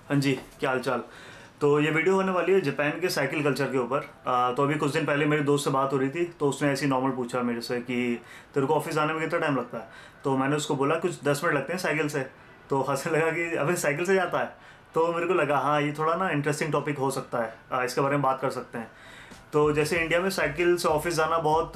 हाँ जी, क्या हाल चाल। तो ये वीडियो होने वाली है जापान के साइकिल कल्चर के ऊपर। तो अभी कुछ दिन पहले मेरे दोस्त से बात हो रही थी, तो उसने ऐसे ही नॉर्मल पूछा मेरे से कि तेरे को ऑफिस आने में कितना टाइम लगता है। तो मैंने उसको बोला कुछ 10 मिनट लगते हैं साइकिल से। तो हंसने लगा कि अभी साइकिल से जाता है। तो मेरे को लगा हाँ, ये थोड़ा ना इंटरेस्टिंग टॉपिक हो सकता है, इसके बारे में बात कर सकते हैं। तो जैसे इंडिया में साइकिल से ऑफिस जाना बहुत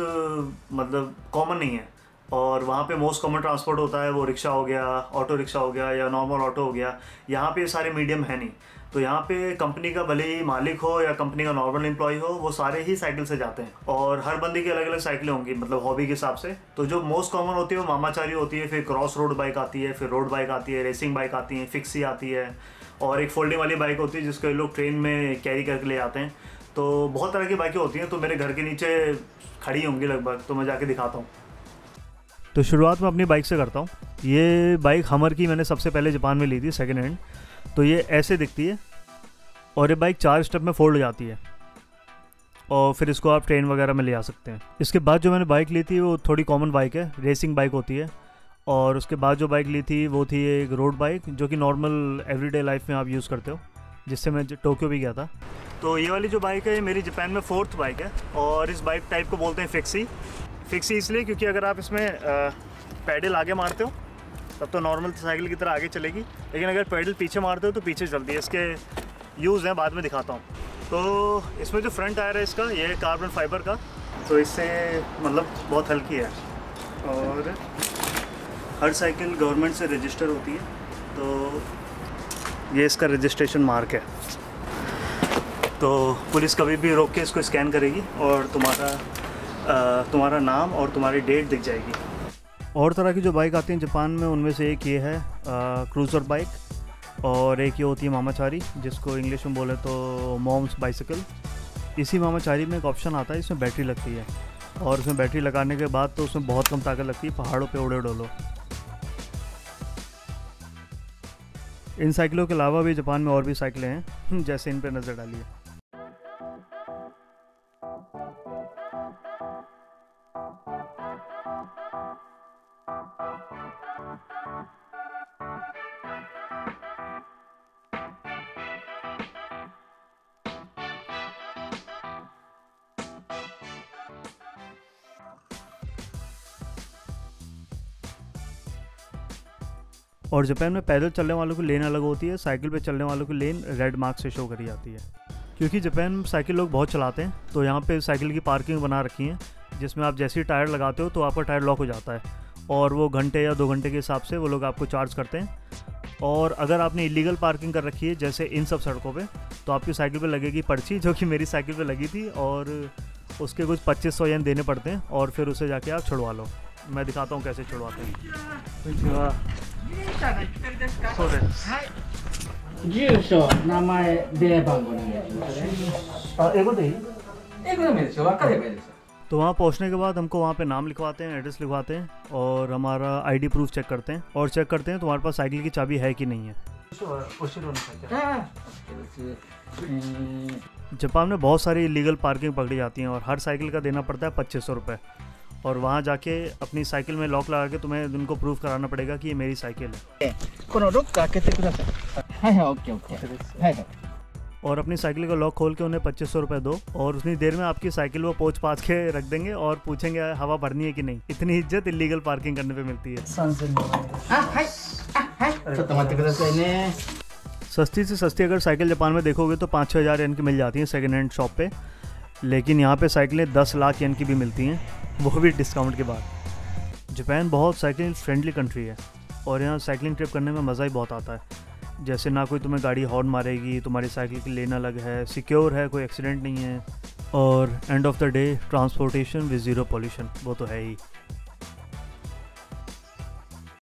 मतलब कॉमन नहीं है, और वहाँ पे मोस्ट कॉमन ट्रांसपोर्ट होता है वो रिक्शा हो गया, ऑटो रिक्शा हो गया या नॉर्मल ऑटो हो गया। यहाँ पे सारे मीडियम है नहीं। तो यहाँ पे कंपनी का भले ही मालिक हो या कंपनी का नॉर्मल एम्प्लॉय हो, वो सारे ही साइकिल से जाते हैं, और हर बंदे की अलग अलग साइकिलें होंगी, मतलब हॉबी के हिसाब से। तो जो मोस्ट कॉमन होती है वो मामाचारी होती है, फिर क्रॉस रोड बाइक आती है, फिर रोड बाइक आती है, रेसिंग बाइक आती है, फिक्सी आती है, और एक फोल्डिंग वाली बाइक होती है जिसको ये लोग ट्रेन में कैरी करके ले जाते हैं। तो बहुत तरह की बाइकें होती हैं। तो मेरे घर के नीचे खड़ी होंगी लगभग, तो मैं जाके दिखाता हूँ। तो शुरुआत में अपनी बाइक से करता हूँ। ये बाइक हमर की मैंने सबसे पहले जापान में ली थी, सेकेंड हैंड। तो ये ऐसे दिखती है, और ये बाइक 4 स्टेप में फोल्ड हो जाती है, और फिर इसको आप ट्रेन वगैरह में ले आ सकते हैं। इसके बाद जो मैंने बाइक ली थी वो थोड़ी कॉमन बाइक है, रेसिंग बाइक होती है। और उसके बाद जो बाइक ली थी वो थी एक रोड बाइक, जो कि नॉर्मल एवरीडे लाइफ में आप यूज़ करते हो, जिससे मैं टोक्यो भी गया था। तो ये वाली जो बाइक है ये मेरी जापान में 4th बाइक है, और इस बाइक टाइप को बोलते हैं फिक्सी। फिक्सी इसलिए क्योंकि अगर आप इसमें पैडल आगे मारते हो तब तो नॉर्मल साइकिल की तरह आगे चलेगी, लेकिन अगर पैडल पीछे मारते हो तो पीछे चलती है। इसके यूज़ हैं, बाद में दिखाता हूँ। तो इसमें जो फ्रंट टायर है इसका, ये है कार्बन फाइबर का, तो इससे मतलब बहुत हल्की है। और हर साइकिल गवर्नमेंट से रजिस्टर होती है, तो ये इसका रजिस्ट्रेशन मार्क है। तो पुलिस कभी भी रोक के इसको स्कैन करेगी और तुम्हारा नाम और तुम्हारी डेट दिख जाएगी। और तरह की जो बाइक आती हैं जापान में, उनमें से एक ये है क्रूज़र बाइक, और एक ये होती है मामाचारी, जिसको इंग्लिश में बोले तो मॉम्स बाइसिकल। इसी मामाचारी में एक ऑप्शन आता है, इसमें बैटरी लगती है, और उसमें बैटरी लगाने के बाद तो उसमें बहुत कम ताकत लगती है, पहाड़ों पे उड़े डोलो। इन साइकिलों के अलावा भी जापान में और भी साइकिलें हैं, जैसे इन पर नज़र डालिए। और जापान में पैदल चलने वालों की लेन अलग होती है, साइकिल पे चलने वालों की लेन रेड मार्क से शो करी जाती है। क्योंकि जापान में साइकिल लोग बहुत चलाते हैं, तो यहाँ पे साइकिल की पार्किंग बना रखी है, जिसमें आप जैसे ही टायर लगाते हो तो आपका टायर लॉक हो जाता है, और वो घंटे या 2 घंटे के हिसाब से वो लोग आपको चार्ज करते हैं। और अगर आपने इलीगल पार्किंग कर रखी है जैसे इन सब सड़कों पे, तो आपकी साइकिल पे लगेगी पर्ची, जो कि मेरी साइकिल पे लगी थी, और उसके कुछ 2500 येन देने पड़ते हैं, और फिर उसे जाके आप छुड़वा लो। मैं दिखाता हूँ कैसे छुड़वाते हैं। तो वहाँ पहुँचने के बाद हमको वहाँ पे नाम लिखवाते हैं, एड्रेस लिखवाते हैं, और हमारा आईडी प्रूफ चेक करते हैं, और चेक करते हैं तुम्हारे पास साइकिल की चाबी है कि नहीं है। जापान में बहुत सारी इलीगल पार्किंग पकड़ी जाती हैं, और हर साइकिल का देना पड़ता है 2500 रुपये। और वहाँ जाके अपनी साइकिल में लॉक लगा के तुम्हें उनको प्रूफ कराना पड़ेगा कि ये मेरी साइकिल है। और अपनी साइकिल का लॉक खोल के उन्हें 2500 रुपये दो, और उतनी देर में आपकी साइकिल वो पोंछ पाछ के रख देंगे और पूछेंगे हवा भरनी है कि नहीं। इतनी इज्जत इलीगल पार्किंग करने पे मिलती है। सस्ती से सस्ती अगर साइकिल जापान में देखोगे तो 5-6 हज़ार येन की मिल जाती हैं सेकेंड हैंड शॉप पे, लेकिन यहाँ पे साइकिलें 10 लाख येन की भी मिलती हैं, वो भी डिस्काउंट के बाद। जापान बहुत साइकिल फ्रेंडली कंट्री है, और यहाँ साइकिलिंग ट्रिप करने में मज़ा ही बहुत आता है। जैसे ना कोई तुम्हें गाड़ी हॉर्न मारेगी, तुम्हारी साइकिल की लेन अलग है, सिक्योर है, कोई एक्सीडेंट नहीं है, और end of the day transportation with zero pollution, वो तो है ही।